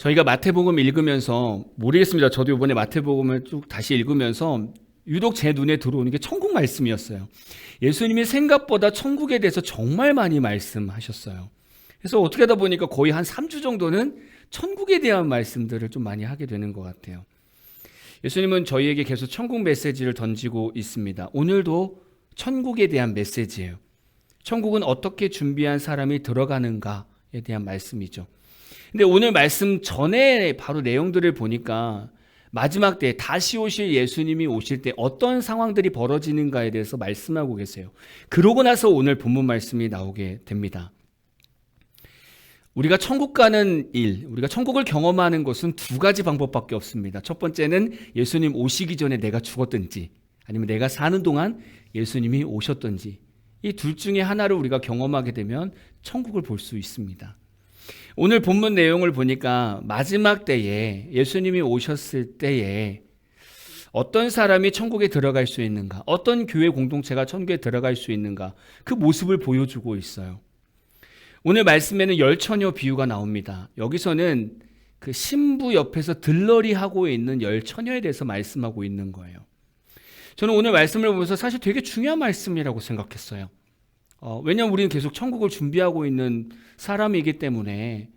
저희가 마태복음 읽으면서 모르겠습니다. 저도 이번에 마태복음을 쭉 다시 읽으면서 유독 제 눈에 들어오는 게 천국 말씀이었어요. 예수님이 생각보다 천국에 대해서 정말 많이 말씀하셨어요. 그래서 어떻게 하다 보니까 거의 한 3주 정도는 천국에 대한 말씀들을 좀 많이 하게 되는 것 같아요. 예수님은 저희에게 계속 천국 메시지를 던지고 있습니다. 오늘도 천국에 대한 메시지예요. 천국은 어떻게 준비한 사람이 들어가는가에 대한 말씀이죠. 근데 오늘 말씀 전에 바로 내용들을 보니까 마지막 때 다시 오실 예수님이 오실 때 어떤 상황들이 벌어지는가에 대해서 말씀하고 계세요. 그러고 나서 오늘 본문 말씀이 나오게 됩니다. 우리가 천국 가는 일, 우리가 천국을 경험하는 것은 두 가지 방법밖에 없습니다. 첫 번째는 예수님 오시기 전에 내가 죽었든지 아니면 내가 사는 동안 예수님이 오셨든지 이 둘 중에 하나를 우리가 경험하게 되면 천국을 볼 수 있습니다. 오늘 본문 내용을 보니까 마지막 때에 예수님이 오셨을 때에 어떤 사람이 천국에 들어갈 수 있는가, 어떤 교회 공동체가 천국에 들어갈 수 있는가, 그 모습을 보여주고 있어요. 오늘 말씀에는 열처녀 비유가 나옵니다. 여기서는 그 신부 옆에서 들러리 하고 있는 열처녀에 대해서 말씀하고 있는 거예요. 저는 오늘 말씀을 보면서 사실 되게 중요한 말씀이라고 생각했어요. 왜냐하면 우리는 계속 천국을 준비하고 있는 사람이기 때문에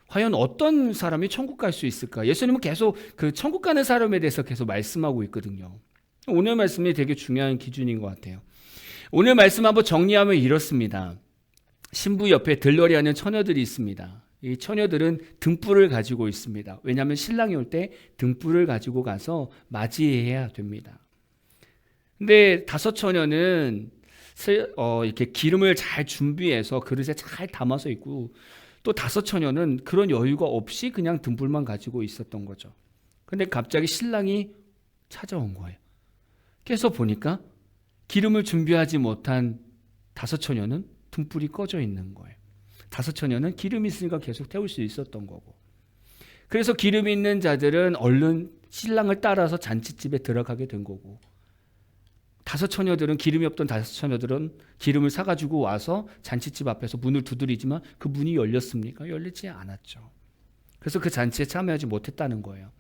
과연 어떤 사람이 천국 갈 수 있을까? 예수님은 계속 그 천국 가는 사람에 대해서 계속 말씀하고 있거든요. 오늘 말씀이 되게 중요한 기준인 것 같아요. 오늘 말씀 한번 정리하면 이렇습니다. 신부 옆에 들러리 하는 처녀들이 있습니다. 이 처녀들은 등불을 가지고 있습니다. 왜냐하면 신랑이 올 때 등불을 가지고 가서 맞이해야 됩니다. 근데 다섯 처녀는 이렇게 기름을 잘 준비해서 그릇에 잘 담아서 있고 또 다섯 처녀는 그런 여유가 없이 그냥 등불만 가지고 있었던 거죠. 근데 갑자기 신랑이 찾아온 거예요. 그래서 보니까 기름을 준비하지 못한 다섯 처녀는 등불이 꺼져 있는 거예요. 다섯 처녀는 기름이 있으니까 계속 태울 수 있었던 거고. 그래서 기름이 있는 자들은 얼른 신랑을 따라서 잔치집에 들어가게 된 거고, 다섯 처녀들은 기름이 없던 다섯 처녀들은 기름을 사가지고 와서 잔치집 앞에서 문을 두드리지만 그 문이 열렸습니까? 열리지 않았죠. 그래서 그 잔치에 참여하지 못했다는 거예요.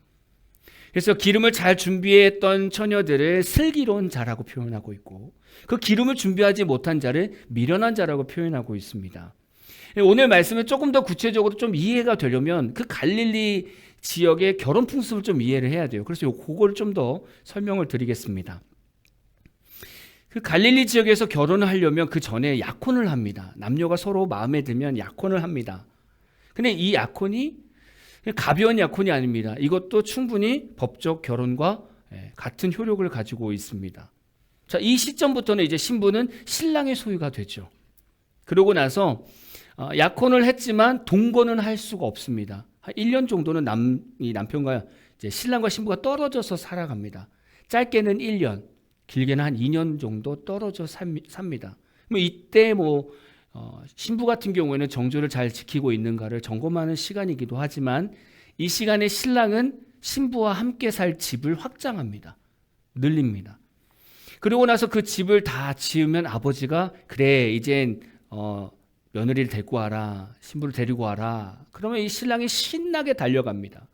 그래서 기름을 잘 준비했던 처녀들을 슬기로운 자라고 표현하고 있고, 그 기름을 준비하지 못한 자를 미련한 자라고 표현하고 있습니다. 오늘 말씀을 조금 더 구체적으로 좀 이해가 되려면 그 갈릴리 지역의 결혼 풍습을 좀 이해를 해야 돼요. 그래서 그거를 좀 더 설명을 드리겠습니다. 그 갈릴리 지역에서 결혼을 하려면 그 전에 약혼을 합니다. 남녀가 서로 마음에 들면 약혼을 합니다. 근데 이 약혼이 가벼운 약혼이 아닙니다. 이것도 충분히 법적 결혼과 같은 효력을 가지고 있습니다. 자, 이 시점부터는 이제 신부는 신랑의 소유가 되죠. 그러고 나서 약혼을 했지만 동거는 할 수가 없습니다. 한 1년 정도는 이 남편과 이제 신랑과 신부가 떨어져서 살아갑니다. 짧게는 1년, 길게는 한 2년 정도 떨어져 삽니다. 이때 신부 같은 경우에는 정조를 잘 지키고 있는가를 점검하는 시간이기도 하지만 이 시간에 신랑은 신부와 함께 살 집을 확장합니다. 늘립니다. 그리고 나서 그 집을 다 지으면 아버지가 그래 이젠 며느리를 데리고 와라, 신부를 데리고 와라. 그러면 이 신랑이 신나게 달려갑니다.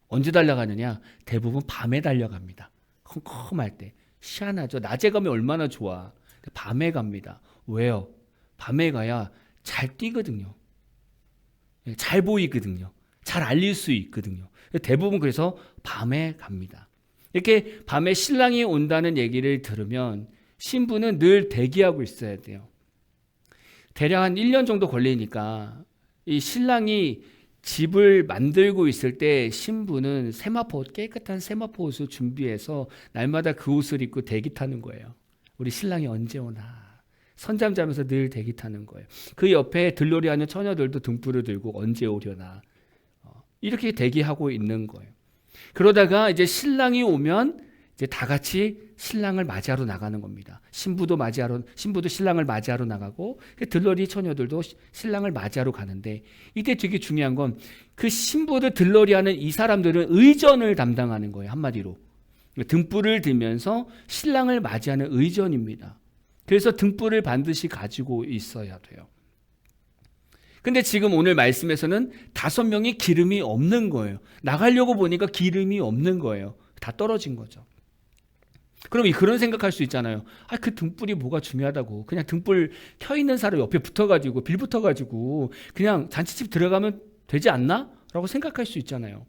언제 달려가느냐? 대부분 밤에 달려갑니다. 컴컴할 때. 희한하죠. 낮에 가면 얼마나 좋아. 밤에 갑니다. 왜요? 밤에 가야 잘 뛰거든요. 잘 보이거든요. 잘 알릴 수 있거든요. 대부분 그래서 밤에 갑니다. 이렇게 밤에 신랑이 온다는 얘기를 들으면 신부는 늘 대기하고 있어야 돼요. 대략 한 1년 정도 걸리니까 이 신랑이 집을 만들고 있을 때 신부는 세마포, 깨끗한 세마포 옷을 준비해서 날마다 그 옷을 입고 대기 타는 거예요. 우리 신랑이 언제 오나. 선잠 자면서 늘 대기 타는 거예요. 그 옆에 들놀이 하는 처녀들도 등불을 들고 언제 오려나. 이렇게 대기하고 있는 거예요. 그러다가 이제 신랑이 오면 이제 다 같이 신랑을 맞이하러 나가는 겁니다. 신부도 신랑을 맞이하러 나가고 들러리 처녀들도 신랑을 맞이하러 가는데 이때 되게 중요한 건 그 신부들 들러리하는 이 사람들은 의전을 담당하는 거예요. 한마디로 등불을 들면서 신랑을 맞이하는 의전입니다. 그래서 등불을 반드시 가지고 있어야 돼요. 근데 지금 오늘 말씀에서는 5명이 기름이 없는 거예요. 나가려고 보니까 기름이 없는 거예요. 다 떨어진 거죠. 그럼 그런 생각할 수 있잖아요. 그 등불이 뭐가 중요하다고. 그냥 등불 켜 있는 사람 옆에 붙어가지고 빌 붙어가지고 그냥 잔치집 들어가면 되지 않나? 라고 생각할 수 있잖아요.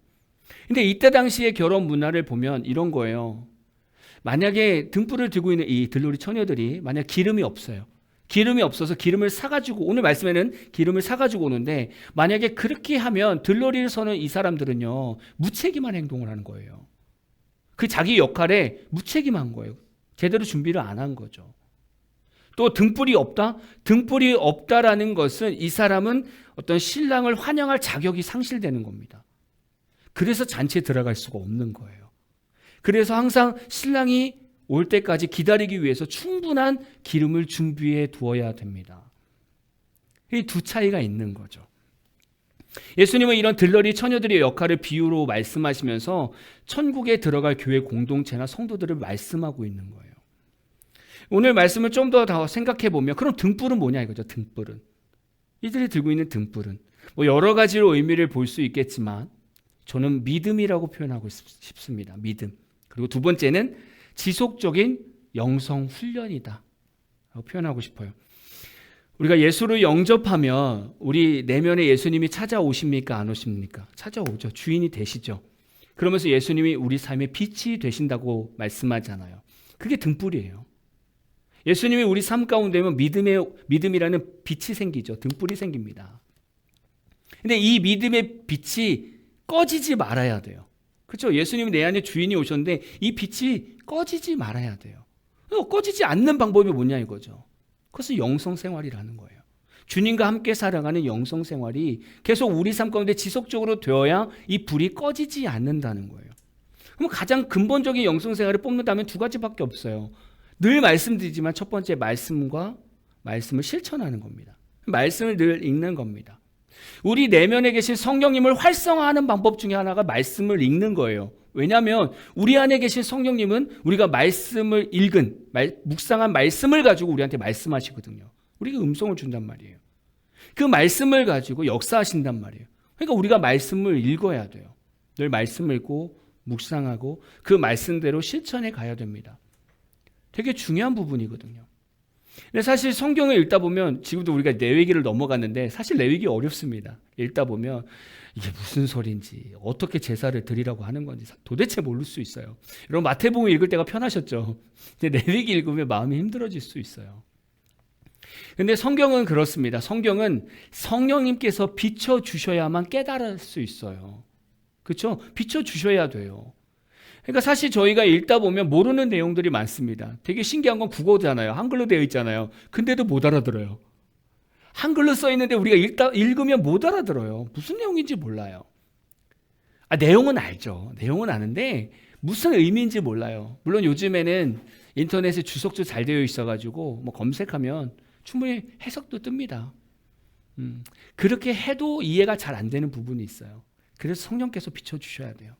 근데 이때 당시의 결혼 문화를 보면 이런 거예요. 만약에 등불을 들고 있는 이 들러리 처녀들이 만약 기름이 없어요. 기름이 없어서 기름을 사가지고, 오늘 말씀에는 기름을 사가지고 오는데, 만약에 그렇게 하면 들러리를 서는 이 사람들은요 무책임한 행동을 하는 거예요. 그 자기 역할에 무책임한 거예요. 제대로 준비를 안 한 거죠. 또 등불이 없다? 등불이 없다라는 것은 이 사람은 어떤 신랑을 환영할 자격이 상실되는 겁니다. 그래서 잔치에 들어갈 수가 없는 거예요. 그래서 항상 신랑이 올 때까지 기다리기 위해서 충분한 기름을 준비해 두어야 됩니다. 이 두 차이가 있는 거죠. 예수님은 이런 들러리 처녀들의 역할을 비유로 말씀하시면서 천국에 들어갈 교회 공동체나 성도들을 말씀하고 있는 거예요. 오늘 말씀을 좀 더 생각해 보면, 그럼 등불은 뭐냐 이거죠. 등불은, 이들이 들고 있는 등불은 여러 가지로 의미를 볼 수 있겠지만 저는 믿음이라고 표현하고 싶습니다. 믿음. 그리고 두 번째는 지속적인 영성 훈련이다 라고 표현하고 싶어요. 우리가 예수를 영접하면 우리 내면에 예수님이 찾아오십니까? 안 오십니까? 찾아오죠. 주인이 되시죠. 그러면서 예수님이 우리 삶의 빛이 되신다고 말씀하잖아요. 그게 등불이에요. 예수님이 우리 삶 가운데 오면 믿음이라는 빛이 생기죠. 등불이 생깁니다. 근데 이 믿음의 빛이 꺼지지 말아야 돼요. 그렇죠? 예수님이 내 안에 주인이 오셨는데 이 빛이 꺼지지 말아야 돼요. 꺼지지 않는 방법이 뭐냐 이거죠. 그것은 영성생활이라는 거예요. 주님과 함께 살아가는 영성생활이 계속 우리 삶 가운데 지속적으로 되어야 이 불이 꺼지지 않는다는 거예요. 그럼 가장 근본적인 영성생활을 뽑는다면 두 가지밖에 없어요. 늘 말씀드리지만 첫 번째, 말씀과 말씀을 실천하는 겁니다. 말씀을 늘 읽는 겁니다. 우리 내면에 계신 성령님을 활성화하는 방법 중에 하나가 말씀을 읽는 거예요. 왜냐하면 우리 안에 계신 성령님은 우리가 말씀을 읽은, 묵상한 말씀을 가지고 우리한테 말씀하시거든요. 우리가 음성을 준단 말이에요. 그 말씀을 가지고 역사하신단 말이에요. 그러니까 우리가 말씀을 읽어야 돼요. 늘 말씀을 읽고 묵상하고 그 말씀대로 실천해 가야 됩니다. 되게 중요한 부분이거든요. 근데 사실 성경을 읽다 보면, 지금도 우리가 레위기를 넘어갔는데 사실 레위기 어렵습니다. 읽다 보면 이게 무슨 소리인지, 어떻게 제사를 드리라고 하는 건지 도대체 모를 수 있어요. 여러분 마태복음 읽을 때가 편하셨죠? 근데 레위기 읽으면 마음이 힘들어질 수 있어요. 근데 성경은 그렇습니다. 성경은 성령님께서 비춰주셔야만 깨달을 수 있어요. 그렇죠? 비춰주셔야 돼요. 그러니까 사실 저희가 읽다 보면 모르는 내용들이 많습니다. 되게 신기한 건 국어잖아요. 한글로 되어 있잖아요. 근데도 못 알아들어요. 한글로 써 있는데 우리가 읽으면 못 알아들어요. 무슨 내용인지 몰라요. 내용은 알죠. 내용은 아는데 무슨 의미인지 몰라요. 물론 요즘에는 인터넷에 주석도 잘 되어 있어가지고 검색하면 충분히 해석도 뜹니다. 그렇게 해도 이해가 잘 안 되는 부분이 있어요. 그래서 성령께서 비춰주셔야 돼요.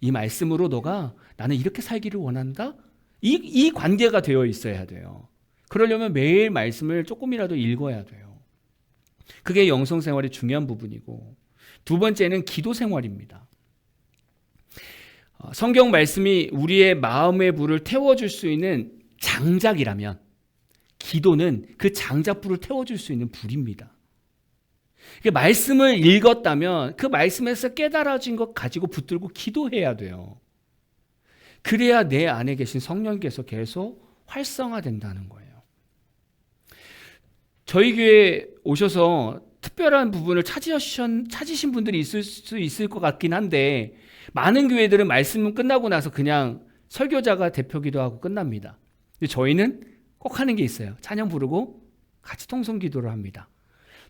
이 말씀으로 너가 나는 이렇게 살기를 원한다? 이 관계가 되어 있어야 돼요. 그러려면 매일 말씀을 조금이라도 읽어야 돼요. 그게 영성생활의 중요한 부분이고, 두 번째는 기도생활입니다. 성경 말씀이 우리의 마음의 불을 태워줄 수 있는 장작이라면 기도는 그 장작불을 태워줄 수 있는 불입니다. 말씀을 읽었다면 그 말씀에서 깨달아진 것 가지고 붙들고 기도해야 돼요. 그래야 내 안에 계신 성령께서 계속 활성화된다는 거예요. 저희 교회에 오셔서 특별한 부분을 찾으신 분들이 있을 수 있을 것 같긴 한데, 많은 교회들은 말씀 끝나고 나서 그냥 설교자가 대표기도 하고 끝납니다. 근데 저희는 꼭 하는 게 있어요. 찬양 부르고 같이 통성기도를 합니다.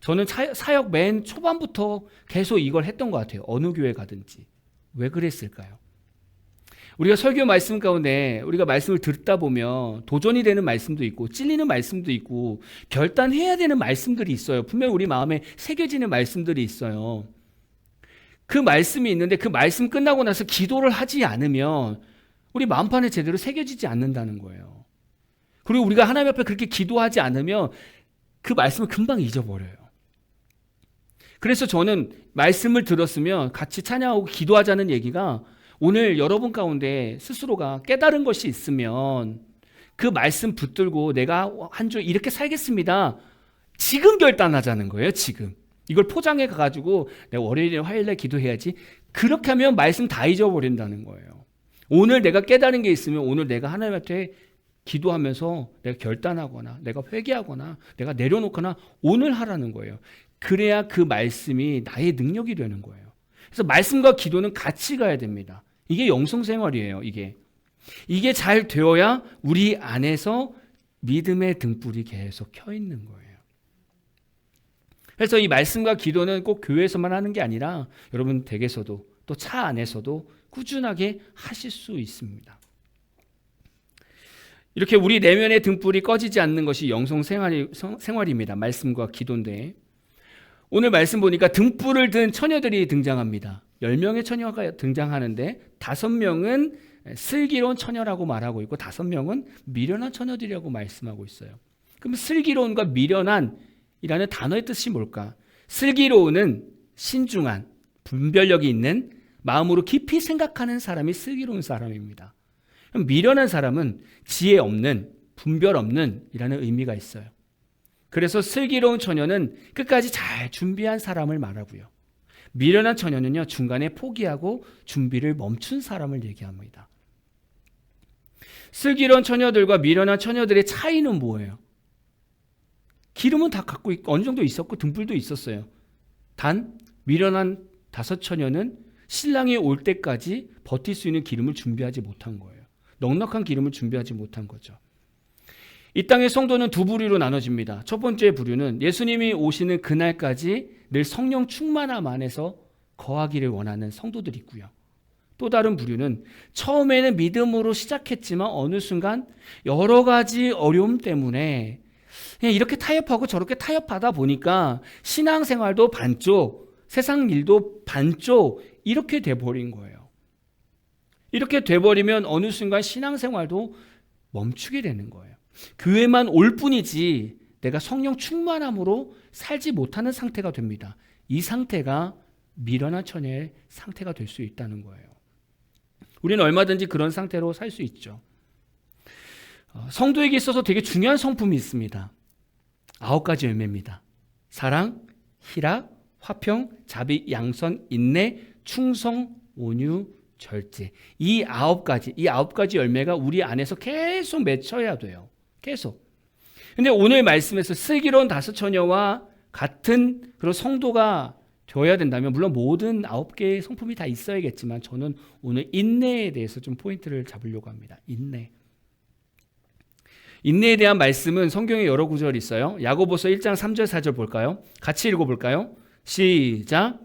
저는 사역 맨 초반부터 계속 이걸 했던 것 같아요. 어느 교회 가든지. 왜 그랬을까요? 우리가 설교 말씀 가운데 우리가 말씀을 듣다 보면 도전이 되는 말씀도 있고 찔리는 말씀도 있고 결단해야 되는 말씀들이 있어요. 분명히 우리 마음에 새겨지는 말씀들이 있어요. 그 말씀이 있는데 그 말씀 끝나고 나서 기도를 하지 않으면 우리 마음판에 제대로 새겨지지 않는다는 거예요. 그리고 우리가 하나님 앞에 그렇게 기도하지 않으면 그 말씀을 금방 잊어버려요. 그래서 저는 말씀을 들었으면 같이 찬양하고 기도하자는 얘기가 오늘 여러분 가운데 스스로가 깨달은 것이 있으면 그 말씀 붙들고 내가 한 주 이렇게 살겠습니다. 지금 결단하자는 거예요. 지금. 이걸 포장해 가지고 내가 월요일에 화요일에 기도해야지. 그렇게 하면 말씀 다 잊어버린다는 거예요. 오늘 내가 깨달은 게 있으면 오늘 내가 하나님한테 기도하면서 내가 결단하거나 내가 회개하거나 내가 내려놓거나 오늘 하라는 거예요. 그래야 그 말씀이 나의 능력이 되는 거예요. 그래서 말씀과 기도는 같이 가야 됩니다. 이게 영성생활이에요. 이게 잘 되어야 우리 안에서 믿음의 등불이 계속 켜 있는 거예요. 그래서 이 말씀과 기도는 꼭 교회에서만 하는 게 아니라 여러분 댁에서도 또 차 안에서도 꾸준하게 하실 수 있습니다. 이렇게 우리 내면의 등불이 꺼지지 않는 것이 영성생활입니다. 말씀과 기도인데 오늘 말씀 보니까 등불을 든 처녀들이 등장합니다. 10명의 처녀가 등장하는데 5명은 슬기로운 처녀라고 말하고 있고 5명은 미련한 처녀들이라고 말씀하고 있어요. 그럼 슬기로운과 미련한이라는 단어의 뜻이 뭘까? 슬기로운은 신중한, 분별력이 있는, 마음으로 깊이 생각하는 사람이 슬기로운 사람입니다. 그럼 미련한 사람은 지혜 없는, 분별 없는 이라는 의미가 있어요. 그래서 슬기로운 처녀는 끝까지 잘 준비한 사람을 말하고요. 미련한 처녀는요, 중간에 포기하고 준비를 멈춘 사람을 얘기합니다. 슬기로운 처녀들과 미련한 처녀들의 차이는 뭐예요? 기름은 다 갖고 있고 어느 정도 있었고 등불도 있었어요. 단 미련한 5처녀는 신랑이 올 때까지 버틸 수 있는 기름을 준비하지 못한 거예요. 넉넉한 기름을 준비하지 못한 거죠. 이 땅의 성도는 두 부류로 나눠집니다. 첫 번째 부류는 예수님이 오시는 그날까지 늘 성령 충만함 안에서 거하기를 원하는 성도들이 있고요. 또 다른 부류는 처음에는 믿음으로 시작했지만 어느 순간 여러 가지 어려움 때문에 그냥 이렇게 타협하고 저렇게 타협하다 보니까 신앙생활도 반쪽, 세상 일도 반쪽 이렇게 돼버린 거예요. 이렇게 돼버리면 어느 순간 신앙생활도 멈추게 되는 거예요. 교회만 올 뿐이지 내가 성령 충만함으로 살지 못하는 상태가 됩니다. 이 상태가 미련한 처녀의 상태가 될 수 있다는 거예요. 우리는 얼마든지 그런 상태로 살 수 있죠. 성도에게 있어서 되게 중요한 성품이 있습니다. 9가지 열매입니다. 사랑, 희락, 화평, 자비, 양선, 인내, 충성, 온유, 절제. 이 9가지 열매가 우리 안에서 계속 맺혀야 돼요. 계속. 근데 오늘 말씀에서 슬기로운 5처녀와 같은 그런 성도가 되어야 된다면 물론 모든 9개의 성품이 다 있어야겠지만 저는 오늘 인내에 대해서 좀 포인트를 잡으려고 합니다. 인내에 대한 말씀은 성경에 여러 구절이 있어요. 야고보서 1장 3절 4절 볼까요? 같이 읽어볼까요? 시작.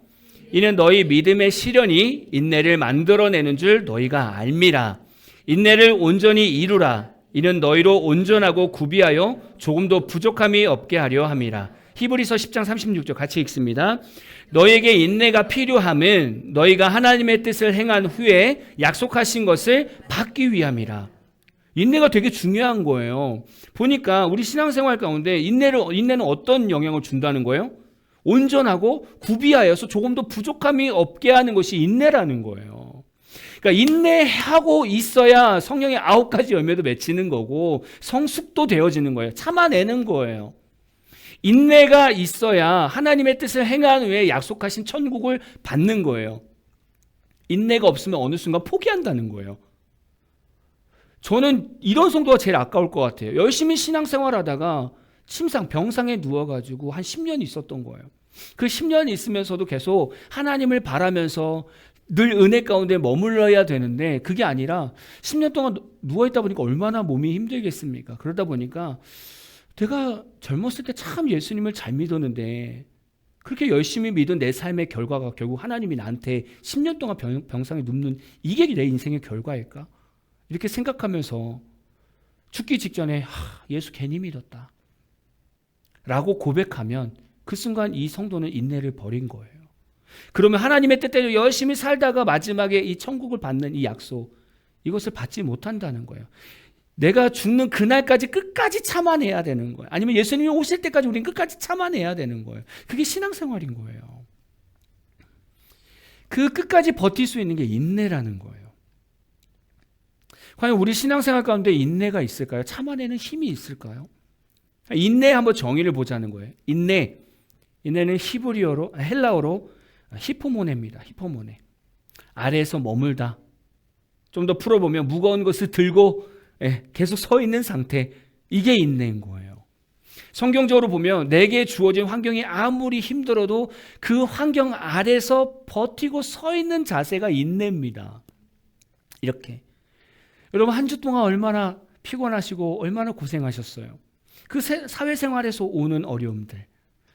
이는 너희 믿음의 시련이 인내를 만들어내는 줄 너희가 알미라. 인내를 온전히 이루라. 이는 너희로 온전하고 구비하여 조금도 부족함이 없게 하려 함이라. 히브리서 10장 36절 같이 읽습니다. 너희에게 인내가 필요함은 너희가 하나님의 뜻을 행한 후에 약속하신 것을 받기 위함이라. 인내가 되게 중요한 거예요. 보니까 우리 신앙생활 가운데 인내는 어떤 영향을 준다는 거예요? 온전하고 구비하여서 조금도 부족함이 없게 하는 것이 인내라는 거예요. 그러니까 인내하고 있어야 성령의 9가지 열매도 맺히는 거고 성숙도 되어지는 거예요. 참아내는 거예요. 인내가 있어야 하나님의 뜻을 행한 후에 약속하신 천국을 받는 거예요. 인내가 없으면 어느 순간 포기한다는 거예요. 저는 이런 성도가 제일 아까울 것 같아요. 열심히 신앙생활 하다가 병상에 누워가지고 한 10년 있었던 거예요. 그 10년 있으면서도 계속 하나님을 바라면서 늘 은혜 가운데 머물러야 되는데 그게 아니라 10년 동안 누워있다 보니까 얼마나 몸이 힘들겠습니까? 그러다 보니까 내가 젊었을 때 참 예수님을 잘 믿었는데 그렇게 열심히 믿은 내 삶의 결과가 결국 하나님이 나한테 10년 동안 병상에 눕는 이게 내 인생의 결과일까? 이렇게 생각하면서 죽기 직전에 예수 괜히 믿었다 라고 고백하면 그 순간 이 성도는 인내를 버린 거예요. 그러면 하나님의 뜻대로 열심히 살다가 마지막에 이 천국을 받는 이 약속 이것을 받지 못한다는 거예요. 내가 죽는 그날까지 끝까지 참아내야 되는 거예요. 아니면 예수님이 오실 때까지 우리는 끝까지 참아내야 되는 거예요. 그게 신앙생활인 거예요. 그 끝까지 버틸 수 있는 게 인내라는 거예요. 과연 우리 신앙생활 가운데 인내가 있을까요? 참아내는 힘이 있을까요? 인내 한번 정의를 보자는 거예요. 인내는 헬라어로 히포모네입니다. 히포모네. 아래에서 머물다. 좀 더 풀어보면 무거운 것을 들고 계속 서 있는 상태. 이게 인내인 거예요. 성경적으로 보면 내게 주어진 환경이 아무리 힘들어도 그 환경 아래서 버티고 서 있는 자세가 인내입니다. 이렇게. 여러분 한 주 동안 얼마나 피곤하시고 얼마나 고생하셨어요. 그 사회생활에서 오는 어려움들,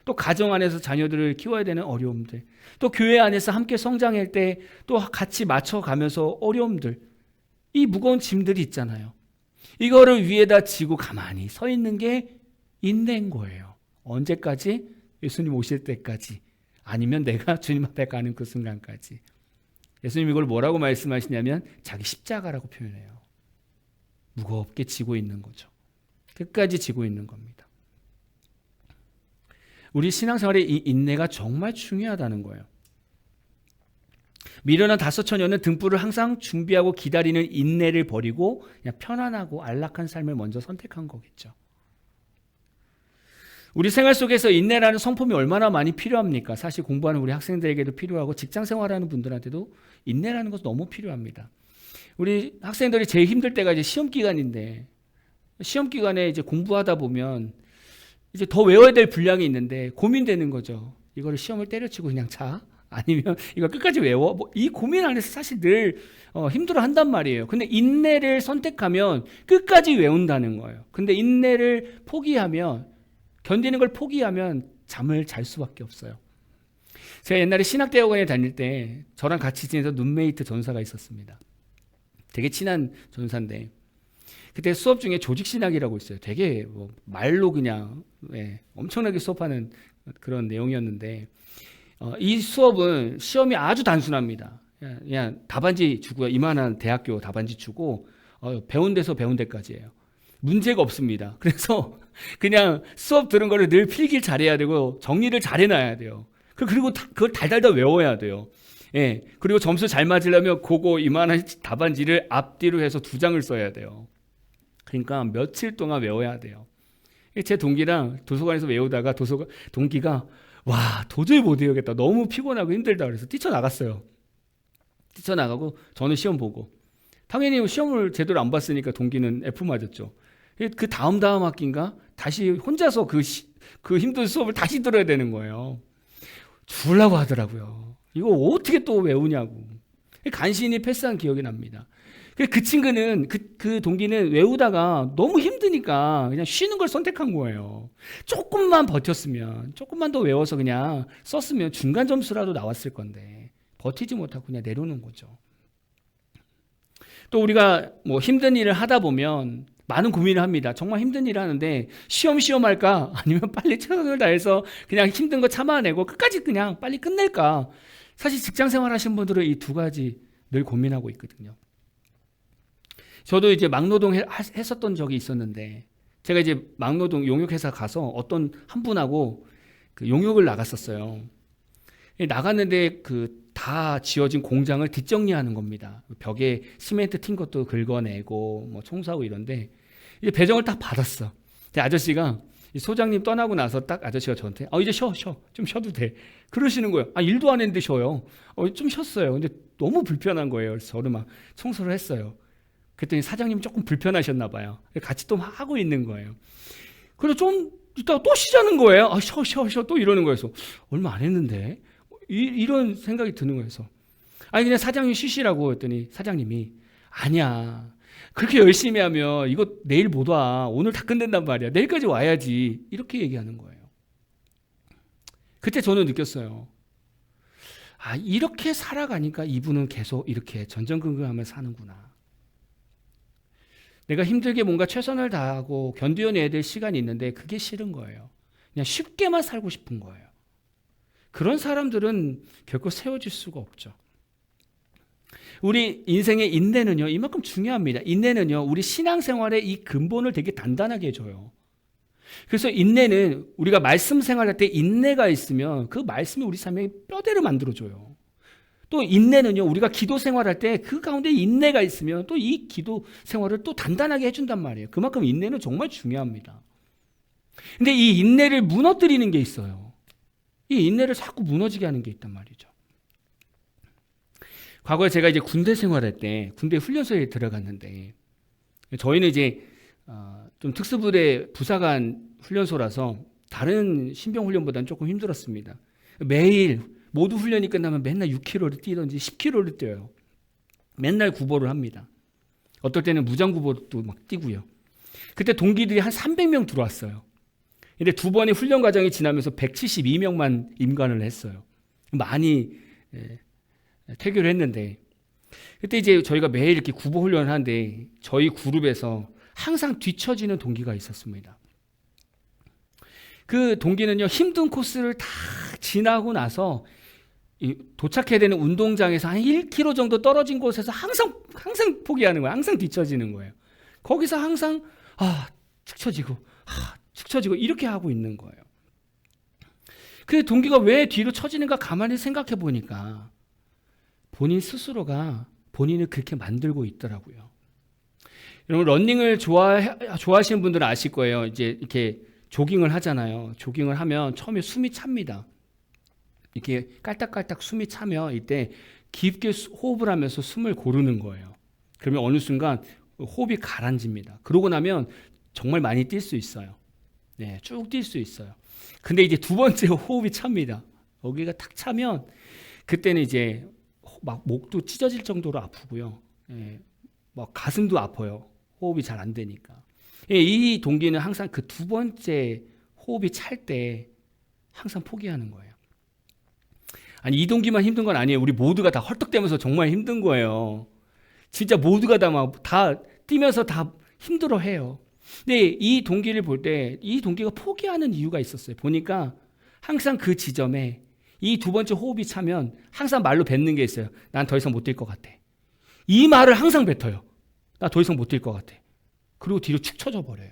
또 가정 안에서 자녀들을 키워야 되는 어려움들, 또 교회 안에서 함께 성장할 때 또 같이 맞춰가면서 어려움들, 이 무거운 짐들이 있잖아요. 이거를 위에다 지고 가만히 서 있는 게 인내인 거예요. 언제까지? 예수님 오실 때까지, 아니면 내가 주님 앞에 가는 그 순간까지. 예수님 이걸 뭐라고 말씀하시냐면 자기 십자가라고 표현해요. 무겁게 지고 있는 거죠. 끝까지 지고 있는 겁니다. 우리 신앙생활에 이 인내가 정말 중요하다는 거예요. 미련한 다섯 처녀는 등불을 항상 준비하고 기다리는 인내를 버리고 그냥 편안하고 안락한 삶을 먼저 선택한 거겠죠. 우리 생활 속에서 인내라는 성품이 얼마나 많이 필요합니까? 사실 공부하는 우리 학생들에게도 필요하고 직장 생활하는 분들한테도 인내라는 것은 너무 필요합니다. 우리 학생들이 제일 힘들 때가 이제 시험 기간인데, 시험 기간에 이제 공부하다 보면 이제 더 외워야 될 분량이 있는데 고민되는 거죠. 이거를 시험을 때려치고 그냥 자? 아니면 이거 끝까지 외워? 이 고민 안에서 사실 늘 힘들어 한단 말이에요. 근데 인내를 선택하면 끝까지 외운다는 거예요. 근데 인내를 포기하면, 견디는 걸 포기하면 잠을 잘 수밖에 없어요. 제가 옛날에 신학대학원에 다닐 때 저랑 같이 지내던 룸메이트 전사가 있었습니다. 되게 친한 전사인데 그때 수업 중에 조직신학이라고 있어요. 되게 말로 그냥 엄청나게 수업하는 그런 내용이었는데 이 수업은 시험이 아주 단순합니다. 그냥 답안지 주고요. 이만한 대학교 답안지 주고 배운 데서 배운 데까지예요. 문제가 없습니다. 그래서 그냥 수업 들은 거를 늘 필기를 잘해야 되고 정리를 잘 해놔야 돼요. 그리고 그걸 달달달 외워야 돼요. 예. 그리고 점수 잘 맞으려면 그거 이만한 답안지를 앞뒤로 해서 2장을 써야 돼요. 그러니까 며칠 동안 외워야 돼요. 제 동기랑 도서관에서 외우다가 동기가 와 도저히 못 외우겠다. 너무 피곤하고 힘들다. 그래서 뛰쳐나갔어요. 뛰쳐나가고 저는 시험 보고. 당연히 시험을 제대로 안 봤으니까 동기는 F 맞았죠. 그 다음 학기인가 다시 혼자서 그 힘든 수업을 다시 들어야 되는 거예요. 죽으려고 하더라고요. 이거 어떻게 또 외우냐고. 간신히 패스한 기억이 납니다. 그 친구는 그 동기는 외우다가 너무 힘드니까 그냥 쉬는 걸 선택한 거예요. 조금만 버텼으면, 조금만 더 외워서 그냥 썼으면 중간 점수라도 나왔을 건데 버티지 못하고 그냥 내려놓은 거죠. 또 우리가 힘든 일을 하다 보면 많은 고민을 합니다. 정말 힘든 일을 하는데 시험 할까? 아니면 빨리 최선을 다해서 그냥 힘든 거 참아내고 끝까지 그냥 빨리 끝낼까? 사실 직장 생활 하신 분들은 이 두 가지 늘 고민하고 있거든요. 저도 이제 막노동 했었던 적이 있었는데 제가 이제 막노동 용역회사 가서 어떤 한 분하고 그 용역을 나갔었어요. 나갔는데 다 지어진 공장을 뒷정리하는 겁니다. 벽에 시멘트 튄 것도 긁어내고 청소하고 이런데 이제 배정을 딱 받았어. 아저씨가 소장님 떠나고 나서 딱 아저씨가 저한테 이제 쉬어 좀 쉬어도 돼 그러시는 거예요. 일도 안 했는데 쉬어요. 좀 쉬었어요. 근데 너무 불편한 거예요. 그래서 저를 막 청소를 했어요. 그랬더니 사장님이 조금 불편하셨나 봐요. 같이 또 하고 있는 거예요. 그래서 좀 이따가 또 쉬자는 거예요. 쉬어 또 이러는 거예요. 그래서 얼마 안 했는데 이런 생각이 드는 거예요. 그래서 그냥 사장님 쉬시라고 했더니 사장님이 아니야. 그렇게 열심히 하면 이거 내일 못 와. 오늘 다 끝낸단 말이야. 내일까지 와야지. 이렇게 얘기하는 거예요. 그때 저는 느꼈어요. 이렇게 살아가니까 이분은 계속 이렇게 전전긍긍하면서 사는구나. 내가 힘들게 뭔가 최선을 다하고 견뎌내야 될 시간이 있는데 그게 싫은 거예요. 그냥 쉽게만 살고 싶은 거예요. 그런 사람들은 결코 세워질 수가 없죠. 우리 인생의 인내는요, 이만큼 중요합니다. 인내는요, 우리 신앙생활의 이 근본을 되게 단단하게 해줘요. 그래서 인내는 우리가 말씀 생활할 때 인내가 있으면 그 말씀이 우리 삶의 뼈대를 만들어줘요. 또 인내는요, 우리가 기도 생활할 때 그 가운데 인내가 있으면 또 이 기도 생활을 또 단단하게 해준단 말이에요. 그만큼 인내는 정말 중요합니다. 근데 이 인내를 무너뜨리는 게 있어요. 이 인내를 자꾸 무너지게 하는 게 있단 말이죠. 과거에 제가 이제 군대 생활할 때 군대 훈련소에 들어갔는데, 저희는 이제 좀 특수부대 부사관 훈련소라서 다른 신병 훈련보다는 조금 힘들었습니다. 매일 모두 훈련이 끝나면 맨날 6km를 뛰던지 10km를 뛰어요. 맨날 구보를 합니다. 어떨 때는 무장구보도 막 뛰고요. 그때 동기들이 한 300명 들어왔어요. 근데 두 번의 훈련 과정이 지나면서 172명만 임관을 했어요. 많이 퇴교를 했는데, 그때 이제 저희가 매일 이렇게 구보 훈련을 하는데 저희 그룹에서 항상 뒤처지는 동기가 있었습니다. 그 동기는요, 힘든 코스를 다 지나고 나서 도착해야 되는 운동장에서 한 1km 정도 떨어진 곳에서 항상 포기하는 거예요. 항상 뒤처지는 거예요. 거기서 항상 축 처지고 이렇게 하고 있는 거예요. 그 동기가 왜 뒤로 처지는가 가만히 생각해 보니까 본인 스스로가 본인을 그렇게 만들고 있더라고요. 여러분, 러닝을 좋아하시는 분들은 아실 거예요. 이제 이렇게 조깅을 하잖아요. 조깅을 하면 처음에 숨이 찹니다. 이렇게 깔딱깔딱 숨이 차면 이때 깊게 호흡을 하면서 숨을 고르는 거예요. 그러면 어느 순간 호흡이 가라앉습니다. 그러고 나면 정말 많이 뛸 수 있어요. 네, 쭉 뛸 수 있어요. 근데 이제 두 번째 호흡이 찹니다. 여기가 탁 차면 그때는 이제 막 목도 찢어질 정도로 아프고요. 예, 막 가슴도 아파요. 호흡이 잘 안 되니까. 예, 이 동기는 항상 그 두 번째 호흡이 찰 때 항상 포기하는 거예요. 아니, 이 동기만 힘든 건 아니에요. 우리 모두가 다 헐떡대면서 정말 힘든 거예요. 진짜 모두가 다 뛰면서 다 힘들어해요. 근데 이 동기를 볼 때 이 동기가 포기하는 이유가 있었어요. 보니까 항상 그 지점에 이 두 번째 호흡이 차면 항상 말로 뱉는 게 있어요. 난 더 이상 못 뛸 것 같아. 이 말을 항상 뱉어요. 나 더 이상 못 뛸 것 같아. 그리고 뒤로 축 처져 버려요.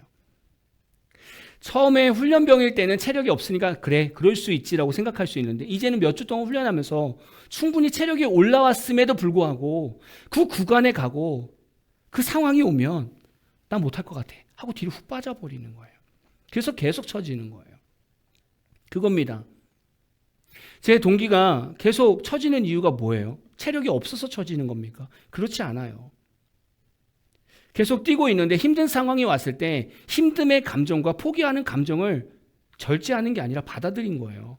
처음에 훈련병일 때는 체력이 없으니까 그래, 그럴 수 있지라고 생각할 수 있는데, 이제는 몇 주 동안 훈련하면서 충분히 체력이 올라왔음에도 불구하고 그 구간에 가고 그 상황이 오면 난 못할 것 같아 하고 뒤로 훅 빠져버리는 거예요. 그래서 계속 처지는 거예요. 그겁니다. 제 동기가 계속 처지는 이유가 뭐예요? 체력이 없어서 처지는 겁니까? 그렇지 않아요. 계속 뛰고 있는데 힘든 상황이 왔을 때 힘듦의 감정과 포기하는 감정을 절제하는 게 아니라 받아들인 거예요.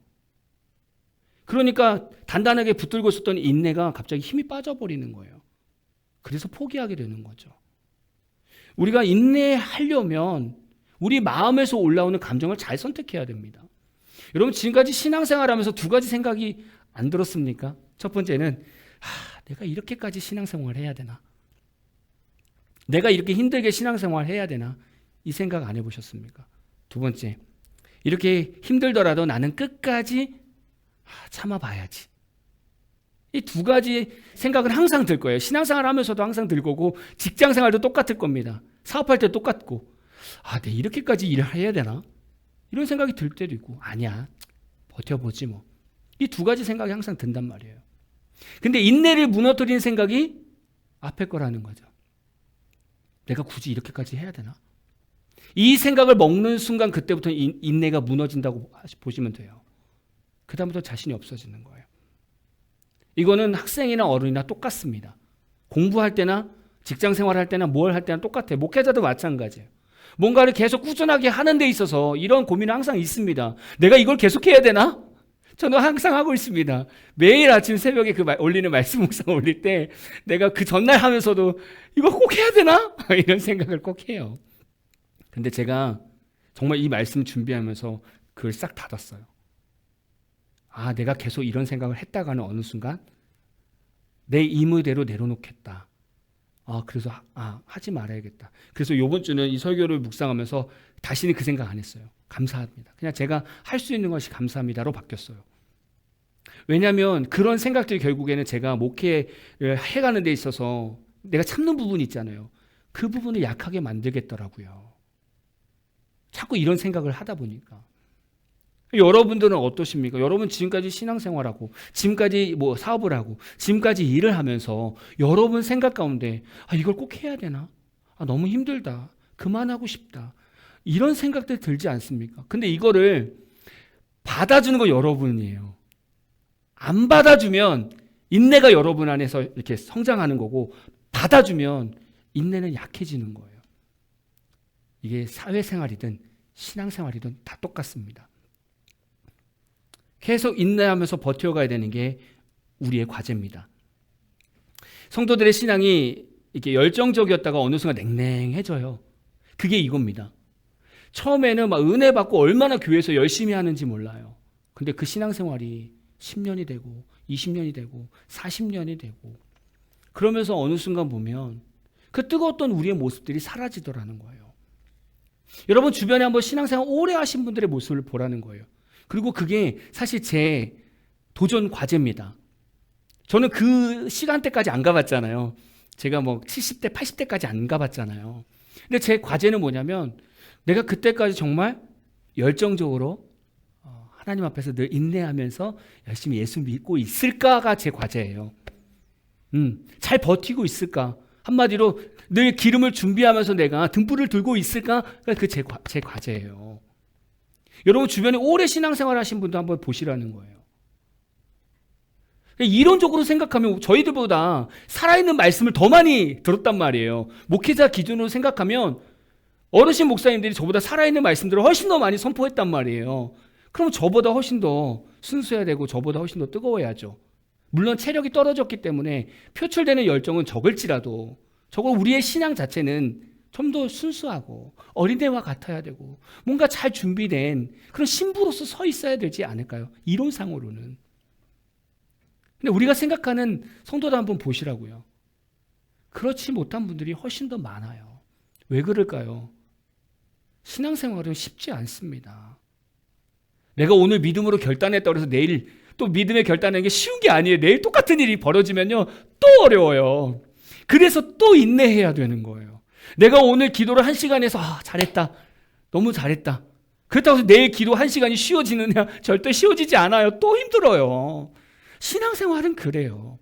그러니까 단단하게 붙들고 있었던 인내가 갑자기 힘이 빠져버리는 거예요. 그래서 포기하게 되는 거죠. 우리가 인내하려면 우리 마음에서 올라오는 감정을 잘 선택해야 됩니다. 여러분, 지금까지 신앙생활하면서 두 가지 생각이 안 들었습니까? 첫 번째는 내가 이렇게까지 신앙생활을 해야 되나? 내가 이렇게 힘들게 신앙생활 해야 되나? 이 생각 안 해보셨습니까? 두 번째, 이렇게 힘들더라도 나는 끝까지 참아봐야지. 이 두 가지 생각은 항상 들 거예요. 신앙생활 하면서도 항상 들 거고, 직장생활도 똑같을 겁니다. 사업할 때 똑같고, 내가 이렇게까지 일을 해야 되나? 이런 생각이 들 때도 있고, 아니야, 버텨보지 뭐. 이 두 가지 생각이 항상 든단 말이에요. 근데 인내를 무너뜨리는 생각이 앞에 거라는 거죠. 내가 굳이 이렇게까지 해야 되나? 이 생각을 먹는 순간 그때부터 인내가 무너진다고 보시면 돼요. 그 다음부터 자신이 없어지는 거예요. 이거는 학생이나 어른이나 똑같습니다. 공부할 때나 직장 생활할 때나 뭘 할 때나 똑같아요. 목회자도 마찬가지예요. 뭔가를 계속 꾸준하게 하는 데 있어서 이런 고민은 항상 있습니다. 내가 이걸 계속 해야 되나? 저는 항상 하고 있습니다. 매일 아침 새벽에 올리는 말씀 묵상 올릴 때 내가 그 전날 하면서도 이거 꼭 해야 되나? 이런 생각을 꼭 해요. 근데 제가 정말 이 말씀 준비하면서 그걸 싹 닫았어요. 내가 계속 이런 생각을 했다가는 어느 순간 내 임의대로 내려놓겠다. 그래서 하지 말아야겠다. 그래서 이번 주는 이 설교를 묵상하면서 다시는 그 생각 안 했어요. 감사합니다. 그냥 제가 할 수 있는 것이 감사합니다로 바뀌었어요. 왜냐하면 그런 생각들이 결국에는 제가 목회를 해가는 데 있어서 내가 참는 부분이 있잖아요. 그 부분을 약하게 만들겠더라고요. 자꾸 이런 생각을 하다 보니까. 여러분들은 어떠십니까? 여러분 지금까지 신앙생활하고 지금까지 뭐 사업을 하고 지금까지 일을 하면서 여러분 생각 가운데 이걸 꼭 해야 되나? 너무 힘들다. 그만하고 싶다. 이런 생각들 들지 않습니까? 근데 이거를 받아주는 거 여러분이에요. 안 받아주면 인내가 여러분 안에서 이렇게 성장하는 거고, 받아주면 인내는 약해지는 거예요. 이게 사회생활이든 신앙생활이든 다 똑같습니다. 계속 인내하면서 버텨가야 되는 게 우리의 과제입니다. 성도들의 신앙이 이렇게 열정적이었다가 어느 순간 냉랭해져요. 그게 이겁니다. 처음에는 막 은혜 받고 얼마나 교회에서 열심히 하는지 몰라요. 근데 그 신앙생활이 10년이 되고 20년이 되고 40년이 되고 그러면서 어느 순간 보면 그 뜨거웠던 우리의 모습들이 사라지더라는 거예요. 여러분 주변에 한번 신앙생활 오래 하신 분들의 모습을 보라는 거예요. 그리고 그게 사실 제 도전 과제입니다. 저는 그 시간대까지 안 가봤잖아요. 제가 뭐 70대, 80대까지 안 가봤잖아요. 근데 제 과제는 뭐냐면 내가 그때까지 정말 열정적으로 하나님 앞에서 늘 인내하면서 열심히 예수 믿고 있을까가 제 과제예요. 잘 버티고 있을까? 한마디로 늘 기름을 준비하면서 내가 등불을 들고 있을까? 그게 제 과제예요. 여러분 주변에 오래 신앙생활 하신 분도 한번 보시라는 거예요. 이론적으로 생각하면 저희들보다 살아있는 말씀을 더 많이 들었단 말이에요. 목회자 기준으로 생각하면 어르신 목사님들이 저보다 살아있는 말씀들을 훨씬 더 많이 선포했단 말이에요. 그럼 저보다 훨씬 더 순수해야 되고 저보다 훨씬 더 뜨거워야죠. 물론 체력이 떨어졌기 때문에 표출되는 열정은 적을지라도 저거 우리의 신앙 자체는 좀 더 순수하고 어린애와 같아야 되고 뭔가 잘 준비된 그런 신부로서 서 있어야 되지 않을까요? 이론상으로는. 근데 우리가 생각하는 성도들 한번 보시라고요. 그렇지 못한 분들이 훨씬 더 많아요. 왜 그럴까요? 신앙생활은 쉽지 않습니다. 내가 오늘 믿음으로 결단했다고 해서 내일 또 믿음의 결단하는 게 쉬운 게 아니에요. 내일 똑같은 일이 벌어지면요 또 어려워요. 그래서 또 인내해야 되는 거예요. 내가 오늘 기도를 1시간 해서 잘했다. 너무 잘했다. 그렇다고 해서 내일 기도 1시간이 쉬워지느냐? 절대 쉬워지지 않아요. 또 힘들어요. 신앙생활은 그래요.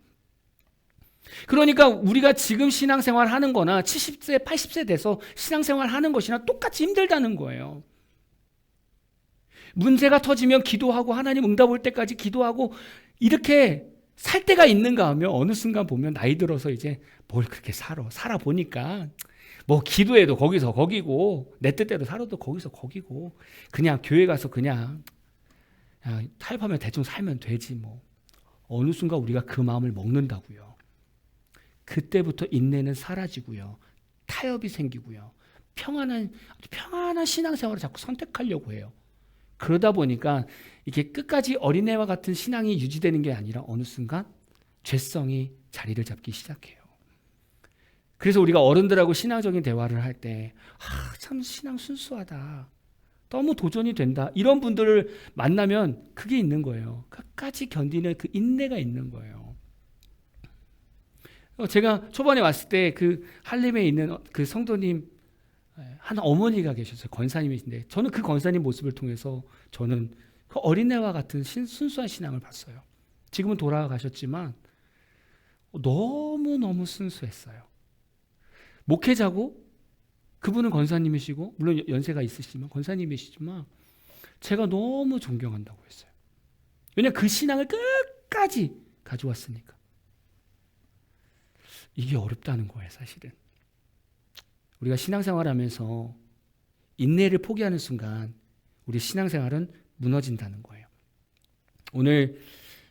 그러니까 우리가 지금 신앙생활 하는 거나 70세, 80세 돼서 신앙생활 하는 것이나 똑같이 힘들다는 거예요. 문제가 터지면 기도하고 하나님 응답 올 때까지 기도하고 이렇게 살 때가 있는가 하면 어느 순간 보면 나이 들어서 이제 뭘 그렇게 살아보니까 뭐 기도해도 거기서 거기고 내 뜻대로 살아도 거기서 거기고 그냥 교회 가서 그냥 타협하면 대충 살면 되지 뭐. 어느 순간 우리가 그 마음을 먹는다고요. 그때부터 인내는 사라지고요. 타협이 생기고요. 평안한 신앙생활을 자꾸 선택하려고 해요. 그러다 보니까 이게 끝까지 어린애와 같은 신앙이 유지되는 게 아니라 어느 순간 죄성이 자리를 잡기 시작해요. 그래서 우리가 어른들하고 신앙적인 대화를 할 때 참 신앙 순수하다. 너무 도전이 된다. 이런 분들을 만나면 그게 있는 거예요. 끝까지 견디는 그 인내가 있는 거예요. 제가 초반에 왔을 때 그 한림에 있는 그 성도님 한 어머니가 계셨어요. 권사님이신데 저는 그 권사님 모습을 통해서 저는 그 어린애와 같은 순수한 신앙을 봤어요. 지금은 돌아가셨지만 너무너무 순수했어요. 목회자고 그분은 권사님이시고 물론 연세가 있으시지만 권사님이시지만 제가 너무 존경한다고 했어요. 왜냐하면 그 신앙을 끝까지 가져왔으니까. 이게 어렵다는 거예요, 사실은. 우리가 신앙생활하면서 인내를 포기하는 순간 우리 신앙생활은 무너진다는 거예요. 오늘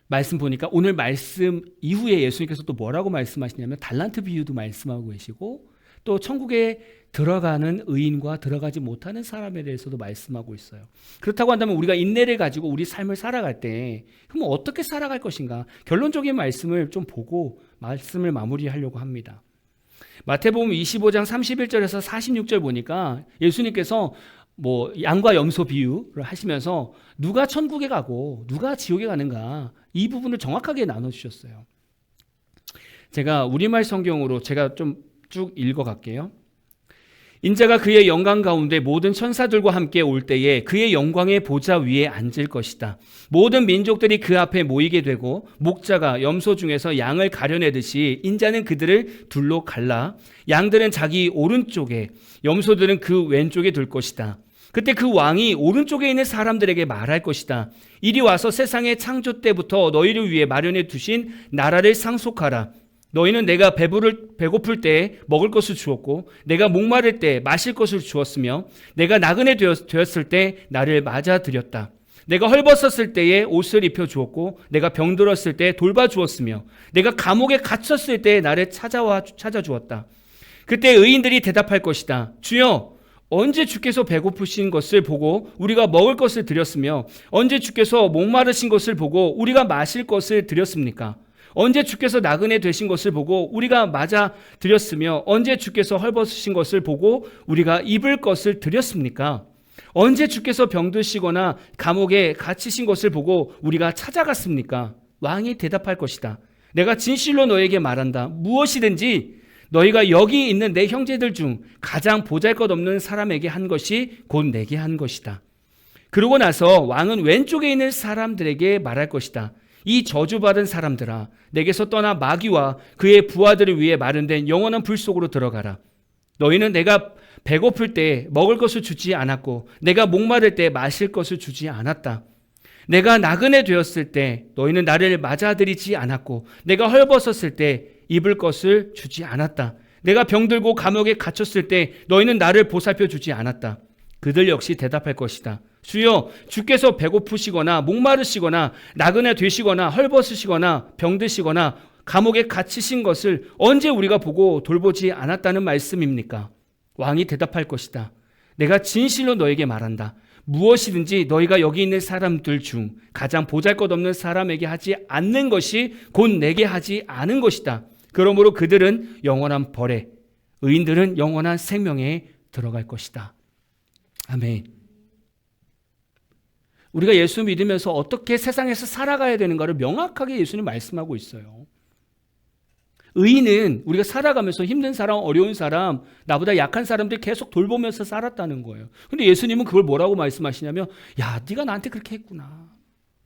말씀 보니까 오늘 말씀 이후에 예수님께서 또 뭐라고 말씀하시냐면 달란트 비유도 말씀하고 계시고 또 천국에 들어가는 의인과 들어가지 못하는 사람에 대해서도 말씀하고 있어요. 그렇다고 한다면 우리가 인내를 가지고 우리 삶을 살아갈 때 그럼 어떻게 살아갈 것인가? 결론적인 말씀을 좀 보고 말씀을 마무리하려고 합니다. 마태복음 25장 31절에서 46절 보니까 예수님께서 뭐 양과 염소 비유를 하시면서 누가 천국에 가고 누가 지옥에 가는가 이 부분을 정확하게 나눠주셨어요. 제가 우리말 성경으로 제가 좀 쭉 읽어갈게요. 인자가 그의 영광 가운데 모든 천사들과 함께 올 때에 그의 영광의 보좌 위에 앉을 것이다. 모든 민족들이 그 앞에 모이게 되고 목자가 염소 중에서 양을 가려내듯이 인자는 그들을 둘로 갈라 양들은 자기 오른쪽에 염소들은 그 왼쪽에 둘 것이다. 그때 그 왕이 오른쪽에 있는 사람들에게 말할 것이다. 이리 와서 세상의 창조 때부터 너희를 위해 마련해 두신 나라를 상속하라. 너희는 내가 배고플 때 먹을 것을 주었고 내가 목마를 때 마실 것을 주었으며 내가 나그네 되었을 때 나를 맞아들였다. 내가 헐벗었을 때에 옷을 입혀 주었고 내가 병들었을 때 돌봐 주었으며 내가 감옥에 갇혔을 때 나를 찾아 주었다. 그때 의인들이 대답할 것이다. 주여, 언제 주께서 배고프신 것을 보고 우리가 먹을 것을 드렸으며 언제 주께서 목마르신 것을 보고 우리가 마실 것을 드렸습니까? 언제 주께서 나그네 되신 것을 보고 우리가 맞아 드렸으며 언제 주께서 헐벗으신 것을 보고 우리가 입을 것을 드렸습니까? 언제 주께서 병드시거나 감옥에 갇히신 것을 보고 우리가 찾아갔습니까? 왕이 대답할 것이다. 내가 진실로 너에게 말한다. 무엇이든지 너희가 여기 있는 내 형제들 중 가장 보잘것없는 사람에게 한 것이 곧 내게 한 것이다. 그러고 나서 왕은 왼쪽에 있는 사람들에게 말할 것이다. 이 저주받은 사람들아, 내게서 떠나 마귀와 그의 부하들을 위해 마련된 영원한 불 속으로 들어가라. 너희는 내가 배고플 때 먹을 것을 주지 않았고 내가 목마를 때 마실 것을 주지 않았다. 내가 나그네 되었을 때 너희는 나를 맞아들이지 않았고 내가 헐벗었을 때 입을 것을 주지 않았다. 내가 병들고 감옥에 갇혔을 때 너희는 나를 보살펴 주지 않았다. 그들 역시 대답할 것이다. 주여, 주께서 배고프시거나 목마르시거나 나그네 되시거나 헐벗으시거나 병드시거나 감옥에 갇히신 것을 언제 우리가 보고 돌보지 않았다는 말씀입니까? 왕이 대답할 것이다. 내가 진실로 너에게 말한다. 무엇이든지 너희가 여기 있는 사람들 중 가장 보잘것없는 사람에게 하지 않는 것이 곧 내게 하지 않은 것이다. 그러므로 그들은 영원한 벌에, 의인들은 영원한 생명에 들어갈 것이다. 아멘. 우리가 예수 믿으면서 어떻게 세상에서 살아가야 되는가를 명확하게 예수님 말씀하고 있어요. 의인은 우리가 살아가면서 힘든 사람, 어려운 사람, 나보다 약한 사람들 계속 돌보면서 살았다는 거예요. 근데 예수님은 그걸 뭐라고 말씀하시냐면, 야, 네가 나한테 그렇게 했구나.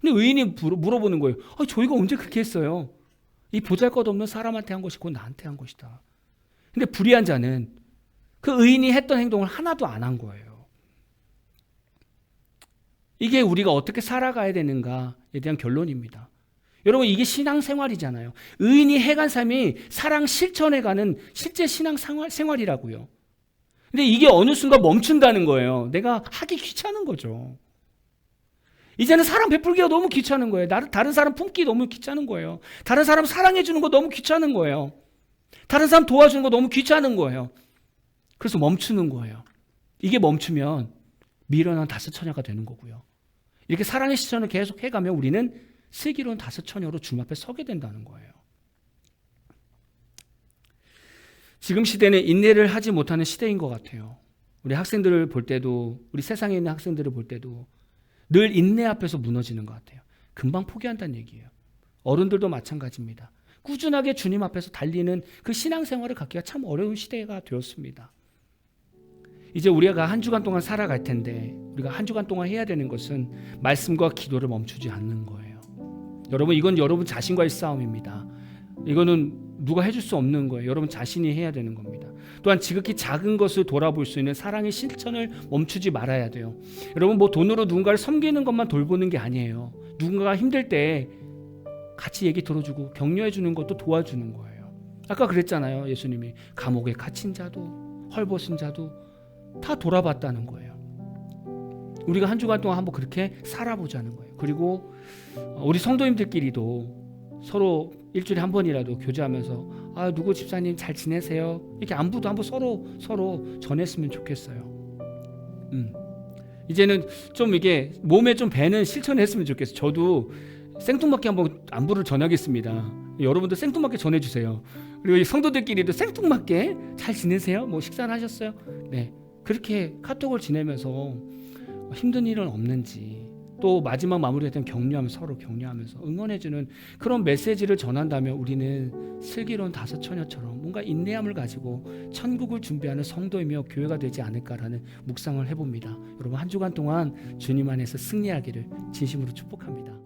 근데 의인이 물어보는 거예요. 저희가 언제 그렇게 했어요? 이 보잘것없는 사람한테 한 것이 곧 나한테 한 것이다. 근데 불의한 자는 그 의인이 했던 행동을 하나도 안 한 거예요. 이게 우리가 어떻게 살아가야 되는가에 대한 결론입니다. 여러분, 이게 신앙생활이잖아요. 의인이 해간 삶이 사랑 실천해가는 실제 신앙생활이라고요. 근데 이게 어느 순간 멈춘다는 거예요. 내가 하기 귀찮은 거죠. 이제는 사랑 베풀기가 너무 귀찮은 거예요. 다른 사람 품기 너무 귀찮은 거예요. 다른 사람 사랑해 주는 거 너무 귀찮은 거예요. 다른 사람 도와주는 거 너무 귀찮은 거예요. 그래서 멈추는 거예요. 이게 멈추면 미련한 다섯 처녀가 되는 거고요. 이렇게 사랑의 실천을 계속 해가면 우리는 슬기로운 다섯 처녀로 주님 앞에 서게 된다는 거예요. 지금 시대는 인내를 하지 못하는 시대인 것 같아요. 우리 학생들을 볼 때도, 우리 세상에 있는 학생들을 볼 때도 늘 인내 앞에서 무너지는 것 같아요. 금방 포기한다는 얘기예요. 어른들도 마찬가지입니다. 꾸준하게 주님 앞에서 달리는 그 신앙생활을 갖기가 참 어려운 시대가 되었습니다. 이제 우리가 한 주간 동안 살아갈 텐데 우리가 한 주간 동안 해야 되는 것은 말씀과 기도를 멈추지 않는 거예요. 여러분, 이건 여러분 자신과의 싸움입니다. 이거는 누가 해줄 수 없는 거예요. 여러분 자신이 해야 되는 겁니다. 또한 지극히 작은 것을 돌아볼 수 있는 사랑의 실천을 멈추지 말아야 돼요. 여러분, 뭐 돈으로 누군가를 섬기는 것만 돌보는 게 아니에요. 누군가가 힘들 때 같이 얘기 들어주고 격려해 주는 것도 도와주는 거예요. 아까 그랬잖아요. 예수님이 감옥에 갇힌 자도 헐벗은 자도 다 돌아봤다는 거예요. 우리가 한 주간 동안 한번 그렇게 살아보자는 거예요. 그리고 우리 성도님들끼리도 서로 일주일에 한 번이라도 교제하면서 누구 집사님 잘 지내세요? 이렇게 안부도 한번 서로 전했으면 좋겠어요. 이제는 좀 이게 몸에 좀 배는 실천했으면 좋겠어요. 저도 생뚱맞게 한번 안부를 전하겠습니다. 여러분도 생뚱맞게 전해주세요. 그리고 성도들끼리도 생뚱맞게 잘 지내세요? 뭐 식사는 하셨어요? 네, 그렇게 카톡을 지내면서 힘든 일은 없는지, 또 마지막 마무리할 때는 격려하면서 서로 격려하면서 응원해주는 그런 메시지를 전한다면 우리는 슬기로운 다섯 처녀처럼 뭔가 인내함을 가지고 천국을 준비하는 성도이며 교회가 되지 않을까라는 묵상을 해봅니다. 여러분 한 주간 동안 주님 안에서 승리하기를 진심으로 축복합니다.